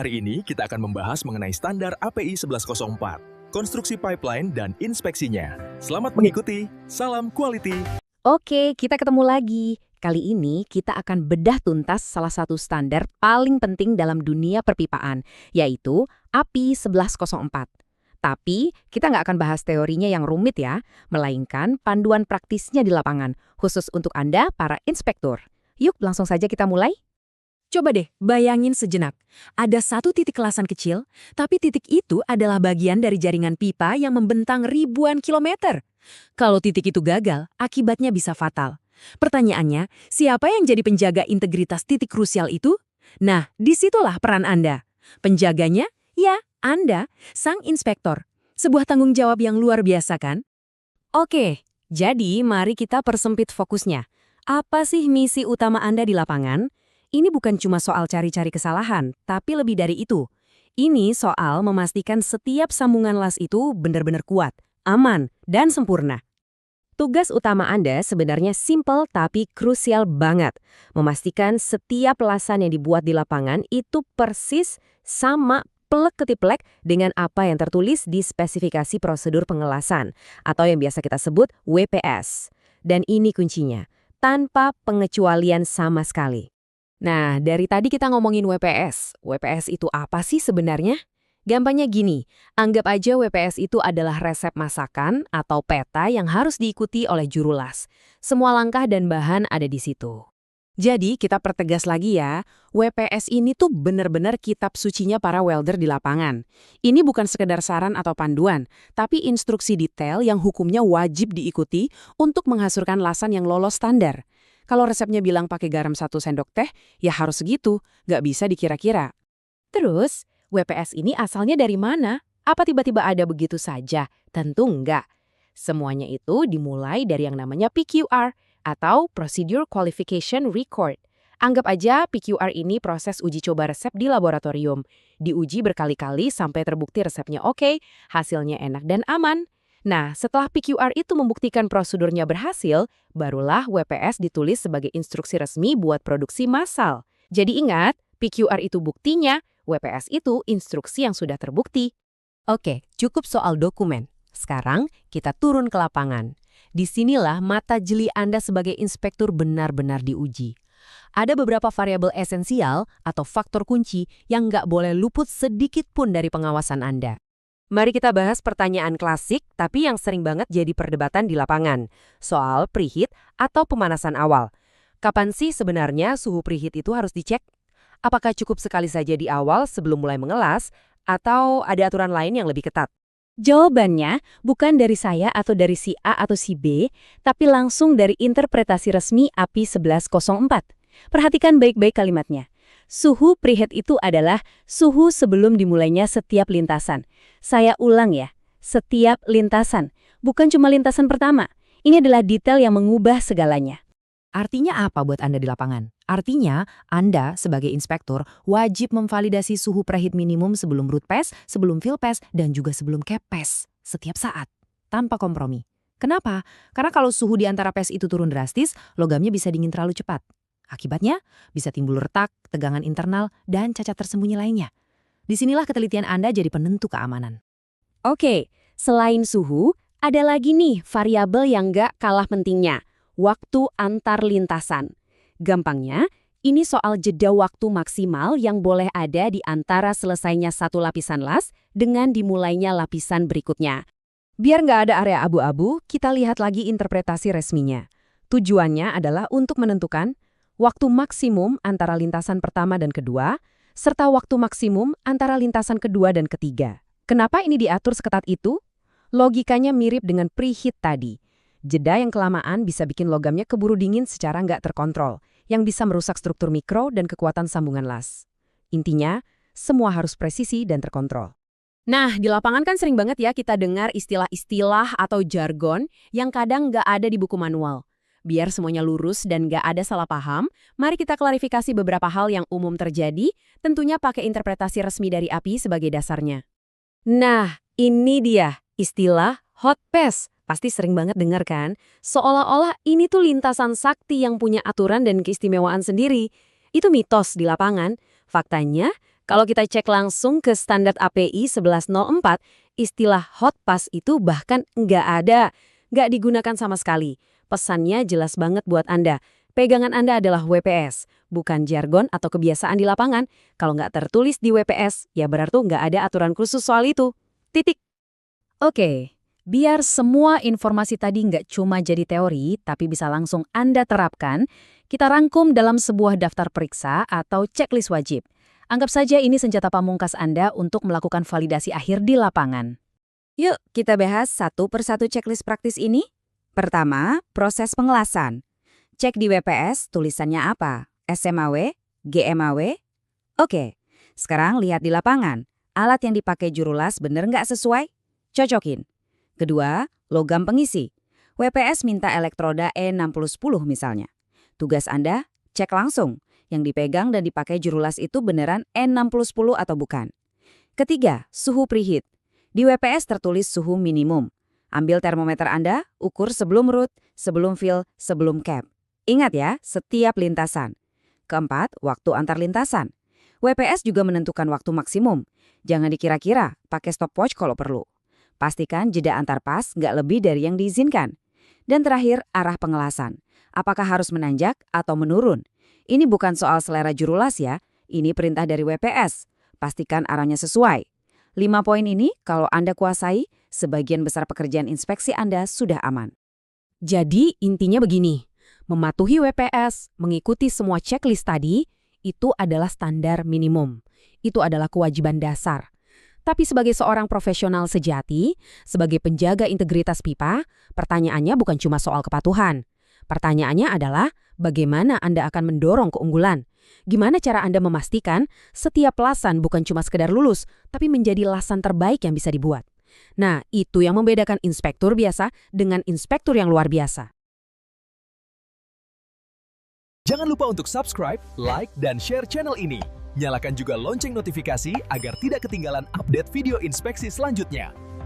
Hari ini kita akan membahas mengenai standar API 1104, konstruksi pipeline dan inspeksinya. Selamat mengikuti, salam quality. Oke, kita ketemu lagi. Kali ini kita akan bedah tuntas salah satu standar paling penting dalam dunia perpipaan, yaitu API 1104. Tapi kita nggak akan bahas teorinya yang rumit ya, melainkan panduan praktisnya di lapangan, khusus untuk Anda, para inspektur. Yuk, langsung saja kita mulai. Coba deh, bayangin sejenak. Ada satu titik kelasan kecil, tapi titik itu adalah bagian dari jaringan pipa yang membentang ribuan kilometer. Kalau titik itu gagal, akibatnya bisa fatal. Pertanyaannya, siapa yang jadi penjaga integritas titik krusial itu? Nah, disitulah peran Anda. Penjaganya? Ya, Anda, sang inspektor. Sebuah tanggung jawab yang luar biasa kan? Oke, jadi mari kita persempit fokusnya. Apa sih misi utama Anda di lapangan? Ini bukan cuma soal cari-cari kesalahan, tapi lebih dari itu. Ini soal memastikan setiap sambungan las itu benar-benar kuat, aman, dan sempurna. Tugas utama Anda sebenarnya simpel tapi krusial banget. Memastikan setiap lasan yang dibuat di lapangan itu persis sama plek-ketiplek dengan apa yang tertulis di spesifikasi prosedur pengelasan, atau yang biasa kita sebut WPS. Dan ini kuncinya, tanpa pengecualian sama sekali. Nah, dari tadi kita ngomongin WPS. WPS itu apa sih sebenarnya? Gampangnya gini, anggap aja WPS itu adalah resep masakan atau peta yang harus diikuti oleh juru las. Semua langkah dan bahan ada di situ. Jadi, kita pertegas lagi ya, WPS ini tuh benar-benar kitab sucinya para welder di lapangan. Ini bukan sekedar saran atau panduan, tapi instruksi detail yang hukumnya wajib diikuti untuk menghasilkan lasan yang lolos standar. Kalau resepnya bilang pakai garam 1 sendok teh, ya harus segitu, nggak bisa dikira-kira. Terus, WPS ini asalnya dari mana? Apa tiba-tiba ada begitu saja? Tentu enggak. Semuanya itu dimulai dari yang namanya PQR, atau Procedure Qualification Record. Anggap aja PQR ini proses uji coba resep di laboratorium. Diuji berkali-kali sampai terbukti resepnya oke, hasilnya enak dan aman. Nah, setelah PQR itu membuktikan prosedurnya berhasil, barulah WPS ditulis sebagai instruksi resmi buat produksi massal. Jadi ingat, PQR itu buktinya, WPS itu instruksi yang sudah terbukti. Oke, cukup soal dokumen. Sekarang kita turun ke lapangan. Disinilah mata jeli Anda sebagai inspektur benar-benar diuji. Ada beberapa variabel esensial atau faktor kunci yang nggak boleh luput sedikit pun dari pengawasan Anda. Mari kita bahas pertanyaan klasik tapi yang sering banget jadi perdebatan di lapangan. Soal preheat atau pemanasan awal. Kapan sih sebenarnya suhu preheat itu harus dicek? Apakah cukup sekali saja di awal sebelum mulai mengelas? Atau ada aturan lain yang lebih ketat? Jawabannya bukan dari saya atau dari si A atau si B, tapi langsung dari interpretasi resmi API 1104. Perhatikan baik-baik kalimatnya. Suhu preheat itu adalah suhu sebelum dimulainya setiap lintasan. Saya ulang ya, setiap lintasan. Bukan cuma lintasan pertama. Ini adalah detail yang mengubah segalanya. Artinya apa buat Anda di lapangan? Artinya, Anda sebagai inspektur wajib memvalidasi suhu preheat minimum sebelum root pass, sebelum fill pass, dan juga sebelum cap pass. Setiap saat, tanpa kompromi. Kenapa? Karena kalau suhu di antara pass itu turun drastis, logamnya bisa dingin terlalu cepat. Akibatnya, bisa timbul retak, tegangan internal, dan cacat tersembunyi lainnya. Disinilah ketelitian Anda jadi penentu keamanan. Oke, selain suhu, ada lagi nih variabel yang nggak kalah pentingnya. Waktu antar lintasan. Gampangnya, ini soal jeda waktu maksimal yang boleh ada di antara selesainya satu lapisan las dengan dimulainya lapisan berikutnya. Biar nggak ada area abu-abu, kita lihat lagi interpretasi resminya. Tujuannya adalah untuk menentukan waktu maksimum antara lintasan pertama dan kedua, serta waktu maksimum antara lintasan kedua dan ketiga. Kenapa ini diatur seketat itu? Logikanya mirip dengan preheat tadi. Jeda yang kelamaan bisa bikin logamnya keburu dingin secara nggak terkontrol, yang bisa merusak struktur mikro dan kekuatan sambungan las. Intinya, semua harus presisi dan terkontrol. Nah, di lapangan kan sering banget ya kita dengar istilah-istilah atau jargon yang kadang nggak ada di buku manual. Biar semuanya lurus dan nggak ada salah paham, mari kita klarifikasi beberapa hal yang umum terjadi, tentunya pakai interpretasi resmi dari API sebagai dasarnya. Nah, ini dia istilah hot pass. Pasti sering banget dengar kan? Seolah-olah ini tuh lintasan sakti yang punya aturan dan keistimewaan sendiri. Itu mitos di lapangan. Faktanya, Kalau kita cek langsung ke standar API 1104, istilah hot pass itu bahkan nggak ada. Nggak digunakan sama sekali. Pesannya jelas banget buat Anda. Pegangan Anda adalah WPS, bukan jargon atau kebiasaan di lapangan. Kalau nggak tertulis di WPS, ya berarti nggak ada aturan khusus soal itu. Titik. Oke, biar semua informasi tadi nggak cuma jadi teori, tapi bisa langsung Anda terapkan, kita rangkum dalam sebuah daftar periksa atau checklist wajib. Anggap saja ini senjata pamungkas Anda untuk melakukan validasi akhir di lapangan. Yuk, kita bahas satu persatu checklist praktis ini. Pertama, proses pengelasan. Cek di WPS tulisannya apa? SMAW? GMAW? Oke, sekarang lihat di lapangan. Alat yang dipakai juru las bener nggak sesuai? Cocokin. Kedua, logam pengisi. WPS minta elektroda E6010 misalnya. Tugas Anda, cek langsung. Yang dipegang dan dipakai juru las itu beneran N6010 atau bukan. Ketiga, suhu preheat. Di WPS tertulis suhu minimum. Ambil termometer Anda, ukur sebelum root, sebelum fill, sebelum cap. Ingat ya, setiap lintasan. Keempat, waktu antar lintasan. WPS juga menentukan waktu maksimum. Jangan dikira-kira, pakai stopwatch kalau perlu. Pastikan jeda antar pas nggak lebih dari yang diizinkan. Dan terakhir, arah pengelasan. Apakah harus menanjak atau menurun? Ini bukan soal selera juru las ya, ini perintah dari WPS. Pastikan arahnya sesuai. 5 poin ini kalau Anda kuasai, sebagian besar pekerjaan inspeksi Anda sudah aman. Jadi intinya begini, mematuhi WPS, mengikuti semua checklist tadi, itu adalah standar minimum. Itu adalah kewajiban dasar. Tapi sebagai seorang profesional sejati, sebagai penjaga integritas pipa, pertanyaannya bukan cuma soal kepatuhan. Pertanyaannya adalah, bagaimana Anda akan mendorong keunggulan? Gimana cara Anda memastikan setiap lasan bukan cuma sekedar lulus, tapi menjadi lasan terbaik yang bisa dibuat? Nah, itu yang membedakan inspektur biasa dengan inspektur yang luar biasa. Jangan lupa untuk subscribe, like, dan share channel ini. Nyalakan juga lonceng notifikasi agar tidak ketinggalan update video inspeksi selanjutnya.